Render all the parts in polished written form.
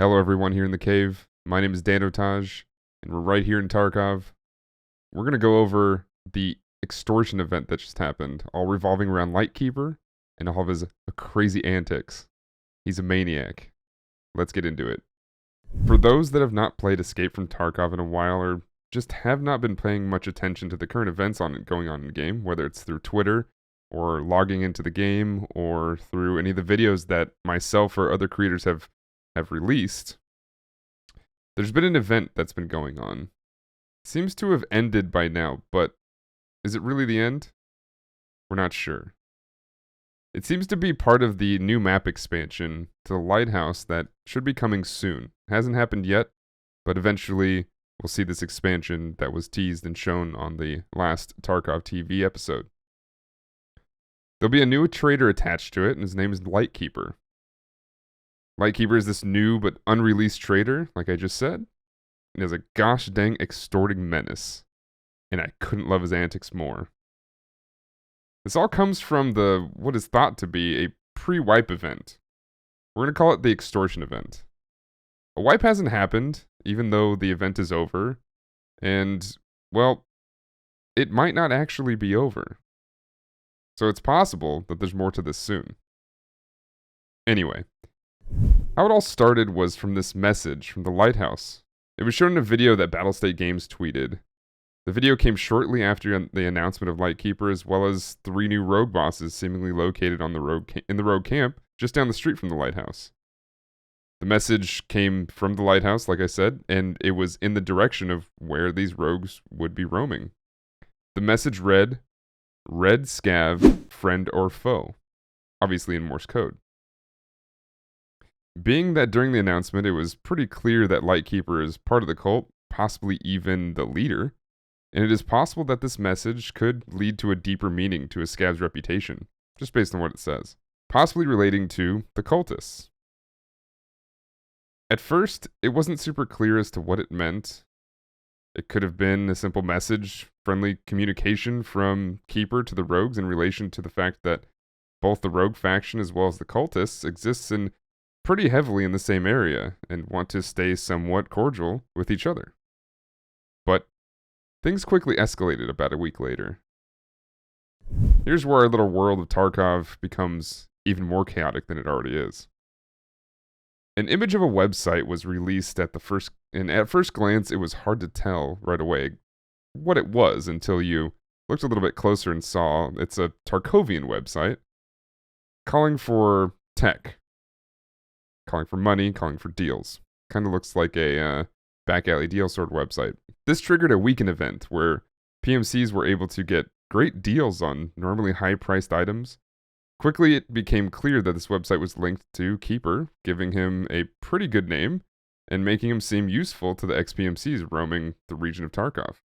Hello everyone here in the cave. My name is Danotage, and we're right here in Tarkov. We're going to go over the extortion event that just happened, all revolving around Lightkeeper and all of his crazy antics. He's a maniac. Let's get into it. For those that have not played Escape from Tarkov in a while, or just have not been paying much attention to the current events going on in the game, whether it's through Twitter, or logging into the game, or through any of the videos that myself or other creators have released, there's been an event that's been going on. Seems to have ended by now, but is it really the end? We're not sure. It seems to be part of the new map expansion to the Lighthouse that should be coming soon. It hasn't happened yet, but eventually we'll see this expansion that was teased and shown on the last Tarkov TV episode. There'll be a new trader attached to it, and his name is Lightkeeper. Lightkeeper is this new but unreleased trader, like I just said, and has a gosh dang extorting menace, and I couldn't love his antics more. This all comes from what is thought to be a pre-wipe event. We're going to call it the extortion event. A wipe hasn't happened, even though the event is over, and, well, it might not actually be over. So it's possible that there's more to this soon. Anyway, how it all started was from this message from the Lighthouse. It was shown in a video that Battlestate Games tweeted. The video came shortly after the announcement of Lightkeeper, as well as 3 new rogue bosses seemingly located on in the rogue camp just down the street from the Lighthouse. The message came from the Lighthouse, like I said, and it was in the direction of where these rogues would be roaming. The message read, "Red Scav, friend or foe," obviously in Morse code. Being that during the announcement it was pretty clear that Lightkeeper is part of the cult, possibly even the leader, and it is possible that this message could lead to a deeper meaning to a scav's reputation, just based on what it says, possibly relating to the cultists. At first, it wasn't super clear as to what it meant. It could have been a simple message, friendly communication from Keeper to the rogues in relation to the fact that both the rogue faction as well as the cultists exists in pretty heavily in the same area and want to stay somewhat cordial with each other. But things quickly escalated about a week later. Here's where our little world of Tarkov becomes even more chaotic than it already is. An image of a website was released at first glance it was hard to tell right away what it was until you looked a little bit closer and saw it's a Tarkovian website calling for tech. Calling for money, calling for deals. Kind of looks like a back alley deal sort of website. This triggered a weekend event where PMCs were able to get great deals on normally high-priced items. Quickly, it became clear that this website was linked to Keeper, giving him a pretty good name and making him seem useful to the ex-PMCs roaming the region of Tarkov.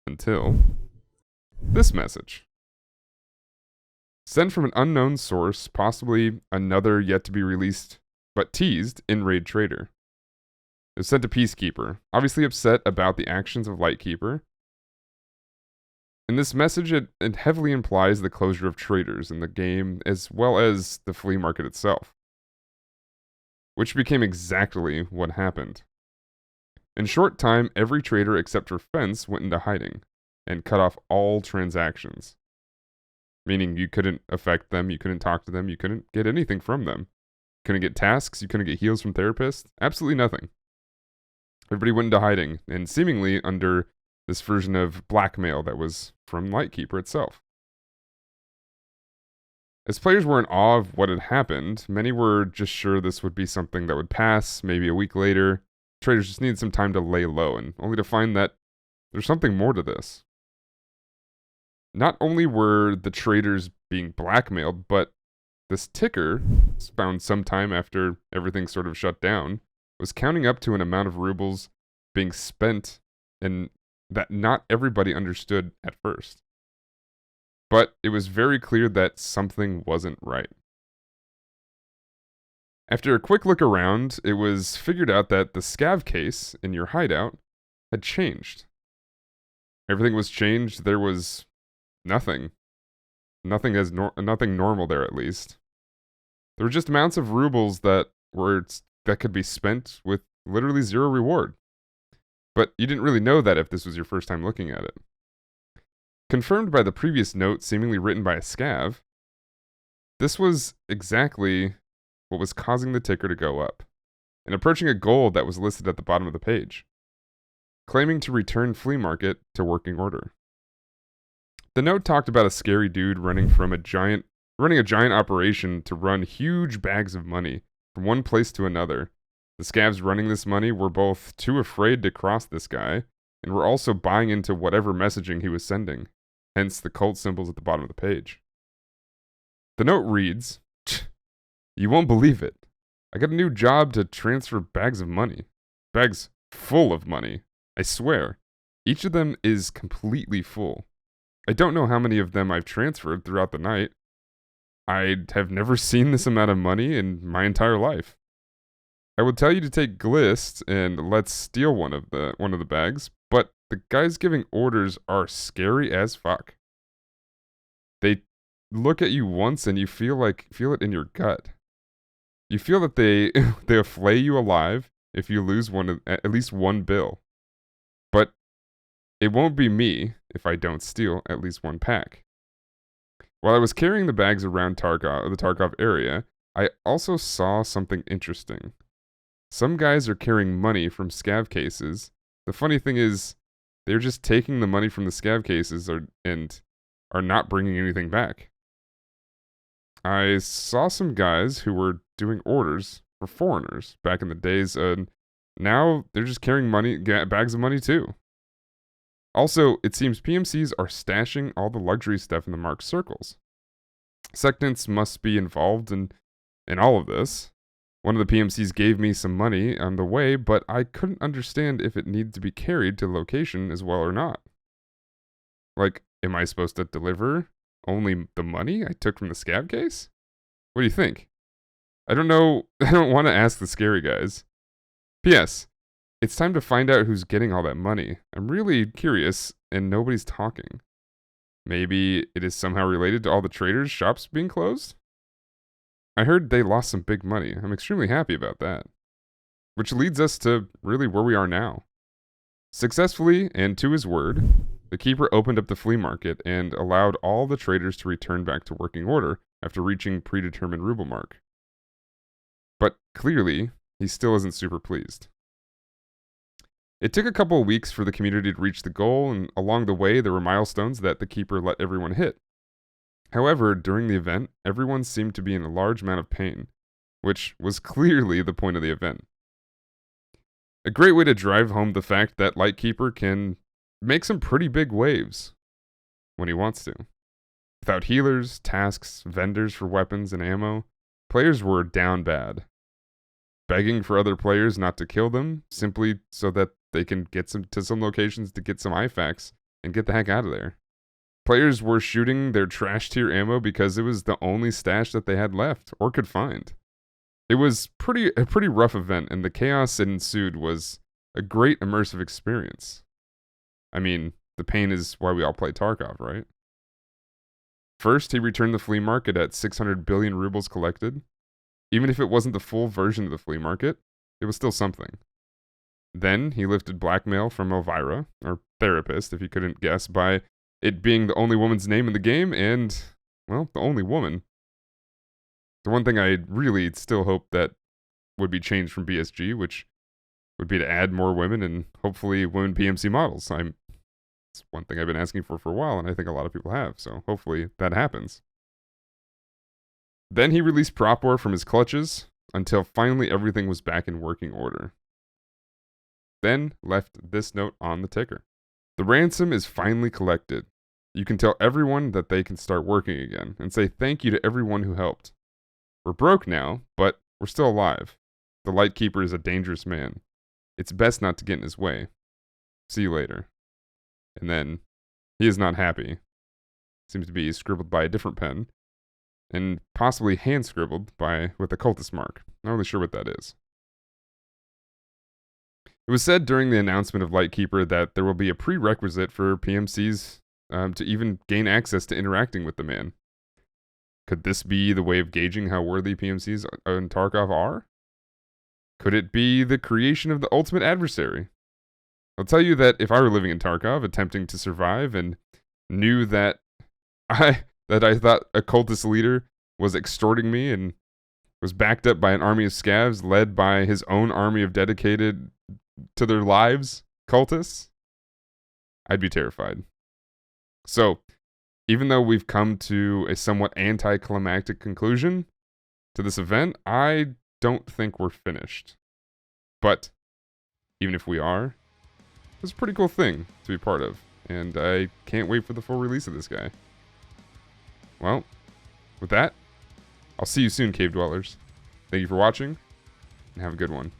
Until this message. Sent from an unknown source, possibly another yet-to-be-released, but teased, in-raid trader. It was sent to Peacekeeper, obviously upset about the actions of Lightkeeper. In this message, it heavily implies the closure of traders in the game, as well as the flea market itself. Which became exactly what happened. In short time, every trader except for Fence went into hiding, and cut off all transactions. Meaning you couldn't affect them, you couldn't talk to them, you couldn't get anything from them. You couldn't get tasks, you couldn't get heals from therapists, absolutely nothing. Everybody went into hiding, and seemingly under this version of blackmail that was from Lightkeeper itself. As players were in awe of what had happened, many were just sure this would be something that would pass, maybe a week later. Traders just needed some time to lay low, and only to find that there's something more to this. Not only were the traders being blackmailed, but this ticker, found sometime after everything sort of shut down, was counting up to an amount of rubles being spent and that not everybody understood at first. But it was very clear that something wasn't right. After a quick look around, it was figured out that the scav case in your hideout had changed. Everything was changed. There was nothing. Nothing normal there, at least. There were just amounts of rubles that were that could be spent with literally zero reward. But you didn't really know that if this was your first time looking at it. Confirmed by the previous note seemingly written by a scav, this was exactly what was causing the ticker to go up, and approaching a goal that was listed at the bottom of the page, claiming to return flea market to working order. The note talked about a scary dude running a giant operation to run huge bags of money from one place to another. The scavs running this money were both too afraid to cross this guy, and were also buying into whatever messaging he was sending, hence the cult symbols at the bottom of the page. The note reads, "You won't believe it. I got a new job to transfer bags of money. Bags full of money. I swear. Each of them is completely full. I don't know how many of them I've transferred throughout the night. I have never seen this amount of money in my entire life. I would tell you to take Glist and let's steal one of the bags, but the guys giving orders are scary as fuck. They look at you once and you feel it in your gut. You feel that they'll flay you alive if you lose at least one bill. But it won't be me if I don't steal at least one pack." While I was carrying the bags around the Tarkov area, I also saw something interesting. Some guys are carrying money from scav cases. The funny thing is, they're just taking the money from the scav cases and are not bringing anything back. I saw some guys who were doing orders for foreigners back in the days, and now they're just carrying bags of money too. Also, it seems PMCs are stashing all the luxury stuff in the marked circles. Sectants must be involved in all of this. One of the PMCs gave me some money on the way, but I couldn't understand if it needed to be carried to the location as well or not. Like, am I supposed to deliver only the money I took from the scav case? What do you think? I don't know. I don't want to ask the scary guys. P.S. It's time to find out who's getting all that money. I'm really curious, and nobody's talking. Maybe it is somehow related to all the traders' shops being closed? I heard they lost some big money. I'm extremely happy about that. Which leads us to really where we are now. Successfully, and to his word, the Keeper opened up the flea market and allowed all the traders to return back to working order after reaching predetermined ruble mark. But clearly, he still isn't super pleased. It took a couple of weeks for the community to reach the goal, and along the way there were milestones that the Keeper let everyone hit. However, during the event, everyone seemed to be in a large amount of pain, which was clearly the point of the event. A great way to drive home the fact that Lightkeeper can make some pretty big waves when he wants to. Without healers, tasks, vendors for weapons and ammo, players were down bad. Begging for other players not to kill them, simply so that they can get to some locations to get some IFAX and get the heck out of there. Players were shooting their trash tier ammo because it was the only stash that they had left or could find. It was a pretty rough event, and the chaos that ensued was a great immersive experience. I mean, the pain is why we all play Tarkov, right? First, he returned the flea market at 600 billion rubles collected. Even if it wasn't the full version of the flea market, it was still something. Then, he lifted blackmail from Elvira, or therapist if you couldn't guess, by it being the only woman's name in the game and, well, the only woman. The one thing I really still hope that would be changed from BSG, which would be to add more women and hopefully women PMC models. It's one thing I've been asking for a while, and I think a lot of people have, so hopefully that happens. Then he released Prop War from his clutches until finally everything was back in working order. Then left this note on the ticker. The ransom is finally collected. You can tell everyone that they can start working again and say thank you to everyone who helped. We're broke now, but we're still alive. The Lightkeeper is a dangerous man. It's best not to get in his way. See you later. And then, he is not happy. Seems to be scribbled by a different pen, and possibly hand-scribbled with a cultist mark. Not really sure what that is. It was said during the announcement of Lightkeeper that there will be a prerequisite for PMCs to even gain access to interacting with the man. Could this be the way of gauging how worthy PMCs in Tarkov are? Could it be the creation of the ultimate adversary? I'll tell you that if I were living in Tarkov, attempting to survive, and knew that I thought a cultist leader was extorting me and was backed up by an army of scavs led by his own army of dedicated to their lives cultists, I'd be terrified. So, even though we've come to a somewhat anticlimactic conclusion to this event, I don't think we're finished. But even if we are, it's a pretty cool thing to be part of, and I can't wait for the full release of this guy. Well, with that, I'll see you soon, Cave Dwellers. Thank you for watching, and have a good one.